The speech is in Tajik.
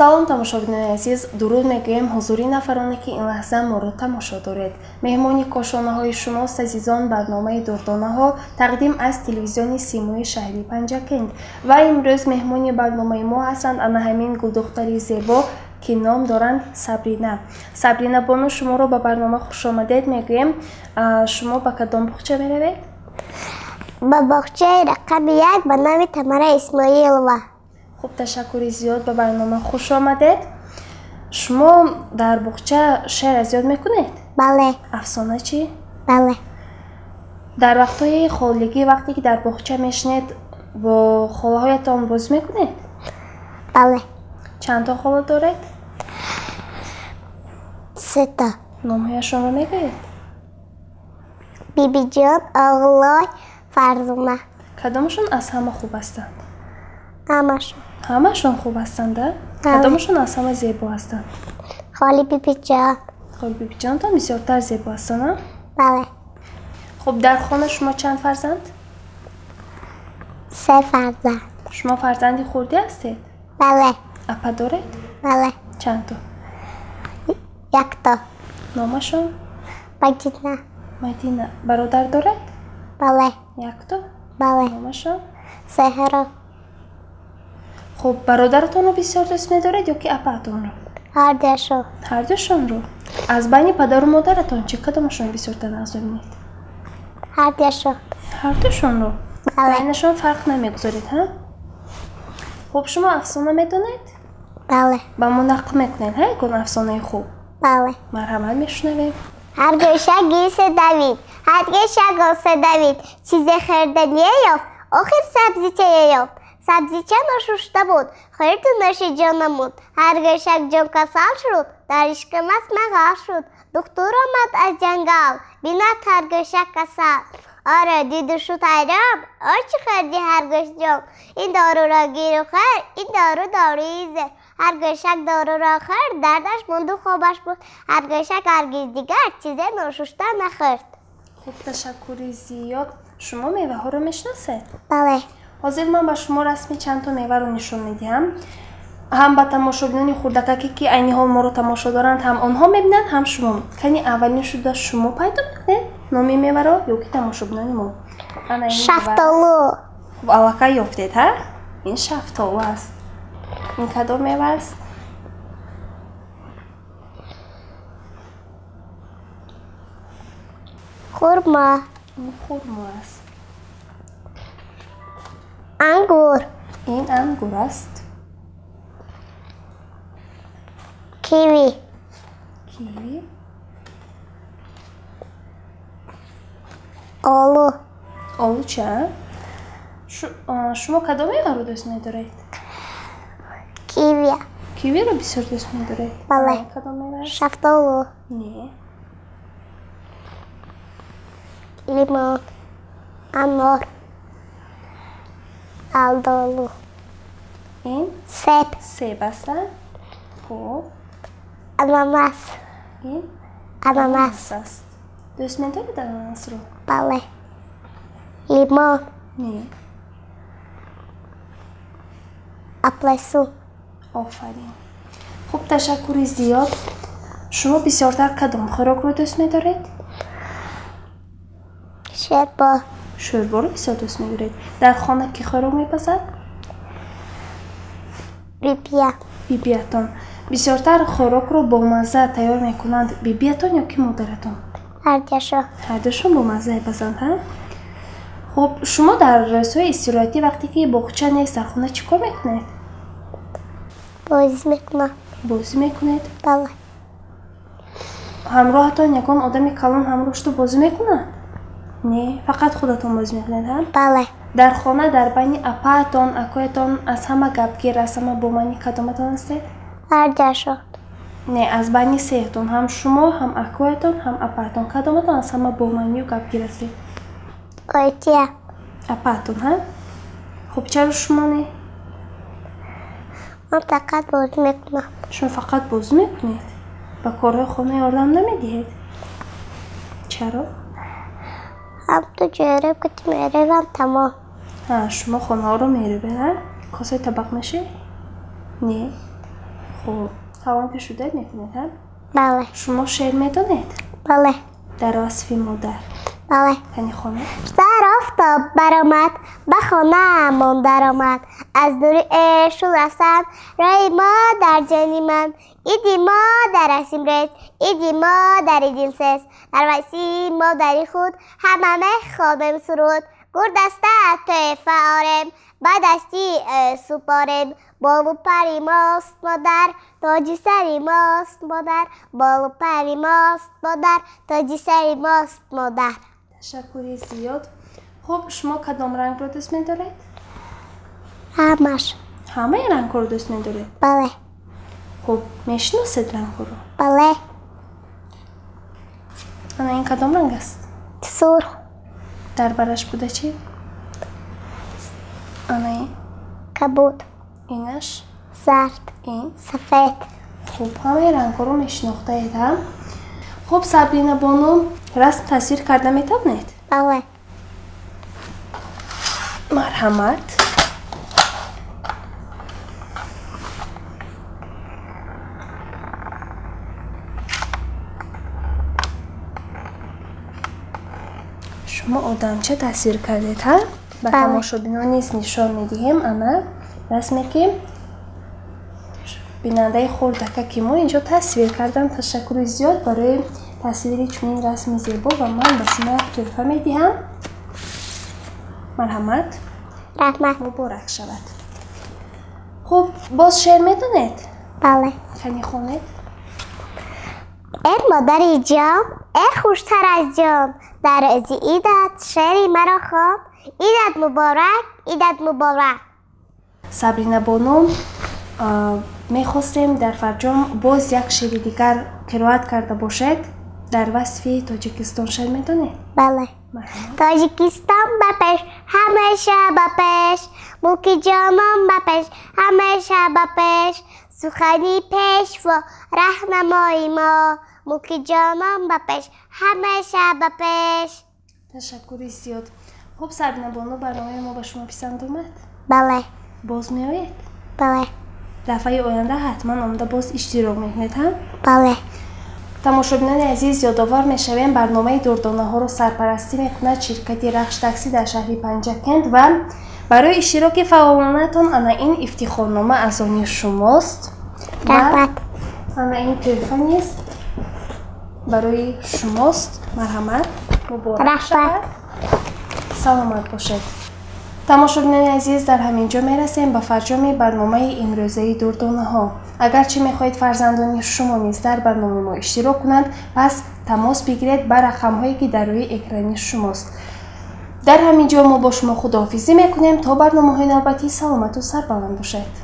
салом тамошобинони азиз, дуруд мегӯем ҳузури нафароне ки ин лаҳза моро тамошо доред. Меҳмони кошонаҳои шумост азизон барномаи Дурдонаҳо тақдим аз телевизиони Симои шаҳри Панҷакент. Ва имрӯз меҳмони барномаи мо ҳастанд ана ҳамин гулдухтари зебо ки ном доранд Сабрина. Сабрина бону, шуморо ба барнома хушомадед мегӯем. Шумо ба кадом боғча меравед? Ба боғчаи рақами 1 ба нави Тамара Исмоилова. Хуб, ташаккури зиёд, ба барнома хуш омадед. Шумо дар боғча шеър зиёд мекунед? Бале. Афсона чӣ? Бале. Дар вақтҳои холигӣ, вақте ки дар боғча мешинед, бо холаҳоятон бозӣ мекунед? Бале. Чандта хола доред? 3 та. Номҳояшонро мегӯед? Бибиҷон, Оғлой, Фарзуна. Кадомашон аз ҳама хуб ҳастанд? Ҳамашон. Ҳамашон хуб ҳастанд? Кадомашон аз ҳама зебо ҳастанд? Холи бибиҷон. Холи бибиҷонтон бисёртар зебо ҳастанд? Бале. Хуб, дар хона шумо чанд фарзанд? 3 фарзанд. Шумо фарзанди хурдӣ ҳастед? Бале. Апа доред? Бале. Чандто? 1 та. Номашон? Мадина. Мадина. Бародар доред? Бале. Якто? Бале. Номашон? Сеҳро. Хуб, бародаратонро бисёр дӯст медоред ё ки апаатонро? Ҳардуяшон. Ҳардуяшонро? Аз байни падару модаратон чӣ кадомашон бисёртар нағз мебинед? Ҳардуяшон. Ҳардуяшонро? Бале. Байнашон фарқ намегузоред, ҳа? Хуб, шумо афсона медонед? Бале. Ба мо нақл мекунед, ҳа, ягон афсонаи хуб? Бале. Марҳамат, мешунавем. ҳаргӯшак гисе давид, ҳаргӯшак осе давид, чизе хӯрдане ёфт, охир сабзичае ёфт. Сабзича ношушта буд, хӯрду нӯши ҷон намуд. Ҳаргӯшак ҷон касал шуд, дар ишқимас мағал шуд. Духтур омад аз ҷангал, бинад ҳаргӯшак касал. Оре диду шуд ҳайрон, о чӣ хӯрдӣ ҳаргӯшҷон? Ин доруро гиру хӯр, ин дору дории зеҳр. ҳаргӯшак доруро хӯрд, дардаш монду хобаш бурд. ҳаргӯшак ҳаргиз дигар чизе ношушта нахӯрд. Хуб, ташаккури зиёд. Шумо меваҳоро мешиносед? Бале. ҳозир ман ба шумо расми чандто меваро нишон медиҳам. ҳам ба тамошобинони хурдакаке ки айни ҳол моро тамошо доранд, ҳам онҳо мебинанд, ҳам шумо. Кани аввалин шуда шумо пайдо мекунед номи меваро ё ки тамошобинони мо? Шафтолу. Хуб, аллакай ёфтед, ҳа? Ин шафтолу аст. Ин кадом мева аст? хурмо. Ин хурмо аст. ангур. Ин ангур аст. киви. Киви. олу. Олу чӣ? Шумо кадом меваро дӯст медоред? кивия. Кивиро бисёр дӯст медоред? Бале. Кадом мева аст? шафтолу. Не. лимон. анор. алдолу. Ин себ. себ аст. Хуб. ананас. Ин ананас. аст. Дӯст медоред ананасро? бале. лимон. Не. аплесу. офарин. Хуб, ташаккури зиёд. Шумо бисёртар кадом хӯрокро дӯст медоред? шӯрбо. Шӯрборо бисёр дӯст медоред. Дар хона кӣ хӯрок мепазад? бибия. бибиятон. Бисёртар хӯрокро бо мазза тайёр мекунанд бибиятон ё ки модаратон? ҳардуяшон. ҳардушон бо мазза мепазанд, ҳа? Хуб, шумо дар рӯзҳои истироҳатӣ вақте ки боғча нест дар хона чӣ кор мекунед? бозӣ мекунам. бозӣ мекунед? бале. ҳамроҳатон ягон одами калон ҳамроҳ шуд бозӣ мекунад? Не, фақат худатон бозӣ мекунед, ҳа? бале. дар хона дар байни апаатон, акоятон аз ҳама гапгир, аз ҳама боманӣ кадоматон ҳастед? ҳардуяшон. Не, аз байни сеҳтон, ҳам шумо, ҳам акоятон, ҳам апаатон кадоматон аз ҳама боманию гапгир ҳастед? ойтия. апаатон, ҳа? Хуб, чаро шумо не? ман фақат бозӣ мекунам. шумо фақат бозӣ мекунед? ба корҳои хона ёрдам намедиҳед? чаро? ҳамту ҷойре ки меравам тамом. шумо хонаҳоро мерӯбед, косаи табақ мешед? Не. خب هوام که شده میکنید هم؟ بله. شما شعر میدونید؟ بله. در وصف مادر بله. یعنی خانه؟ سر آفتاب برآمد به خانه‌مان درآمد از دور عشق رفتن رای ما در جانی من ایدی ما در اسیمرت ایدی ما در ایدین سس در ویسی ما دری خود همه خوابم سرود گرد دسته توی فعارم بدستی سپارم بالو پری ماست مادر تاجی سری ماست مادر بالو پری ماست مادر تاجی سری ماست مادر. تشکری زیاد. خب شما کدام رنگ رو دوست می‌دارید؟ همش. همه رنگ رو دوست می‌دارید؟ بله. خب میشناسید رنگ رو؟ بله. انا این کدام رنگ است؟ سرخ. در برش بوده چی؟ انا این؟ کبود. اینش؟ زرد. این؟ سفید. خب همه رنگ رو میشناخته اید هم؟ خب سابرینا بانو رسم تصویر کرده میتونید؟ بله. مرحمت. شما آدمچه تصویر کردید ها؟ به تماشابینان نیست نشان میدهیم اما رسمی که بیننده خردکه که ما اینجا تصویر کردم. تشکر زیاد برای تصویری چنین رسم زیبا و من به شما تحفه میدهم. مرحمت. رحمت. مبارک شود. خب باز شعر میدونید؟ بله. کنی خونید؟ ای مادری جان ای خوشتر از جان در ازی ایدت شعری مرا خواب ایدت مبارک ایدت مبارک. سابرینا بانو میخواستیم در فرجام باز یک شعر دیگر قرائت کرده باشد. در وصف تاجیکستان شعر میدونید؟ بله. تاجیکستان بپش همیشه بپش ملک جانان بپش همیشه بپش سخنی پیش و رهنمای ما ملک جانان بپش همیشه بپش. تشکر زیاد. خب سابرینا بانو برنامه ما به شما پسند اومد؟ بله. باز میآیید؟ بله. دفعه آینده حتما آمده باز اشتراک میکنید هم؟ بله. تماشابینان عزیز یادآور میشویم برنامه دردانه ها رو سرپرستی میکند شرکت رخش تاکسی در شهر پنجکند و برای اشتراک فعالانتان انا این افتخارنامه از آن شماست و انا این تلفن نیست برای شماست. مرحمت. مبارک شود. سلامت باشد. تماشابینان عزیز در همینجا میرسیم به فرجام برنامه امروزه دردانه ها. اگرچه میخواهید فرزندان شما نیز در برنامه ما اشتراک کنند پس تماس بگیرید بر رقم هایی که در روی اکرانی شماست. در همینجا ما با شما خداحافظی میکنیم تا برنامه های نوبتی. سلامت و سربلند باشید.